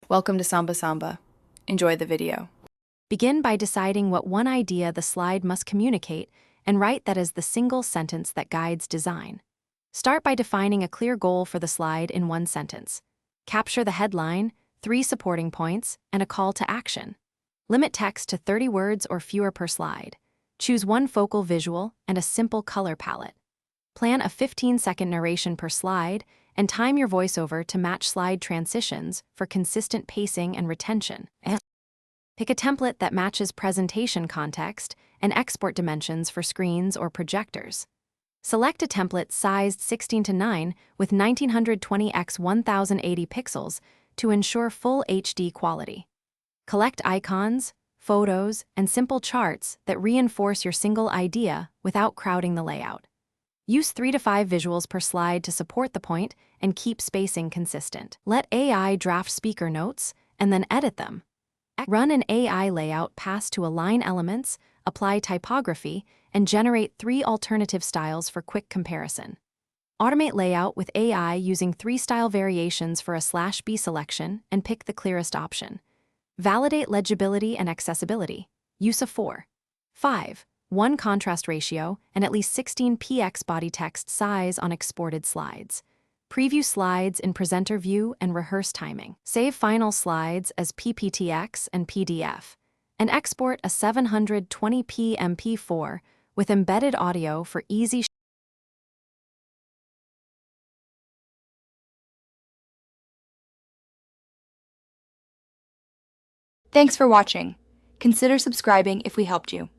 Welcome to Samba Samba. Enjoy the video. Begin by deciding what one idea the slide must communicate and write that as the single sentence that guides design. Start by defining a clear goal for the slide in one sentence. Capture the headline, 3 supporting points, and a call to action. Limit text to 30 words or fewer per slide. Choose one focal visual and a simple color palette. Plan a 15-second narration per slide and time your voiceover to match slide transitions for consistent pacing and retention. Pick a template that matches presentation context and export dimensions for screens or projectors. Select a template sized 16:9 with 1920 x 1080 pixels to ensure full HD quality. Collect icons, photos, and simple charts that reinforce your single idea without crowding the layout. Use 3 to 5 visuals per slide to support the point and keep spacing consistent. Let AI draft speaker notes and then edit them. Run an AI layout pass to align elements, apply typography, and generate 3 alternative styles for quick comparison. Automate layout with AI using 3 style variations for a /B selection and pick the clearest option. Validate legibility and accessibility. Use a 4:5:1 contrast ratio and at least 16px body text size on exported slides. Preview slides in presenter view and rehearse timing. Save final slides as PPTX and PDF, and export a 720p MP4 with embedded audio for easy. Thanks for watching. Consider subscribing if we helped you.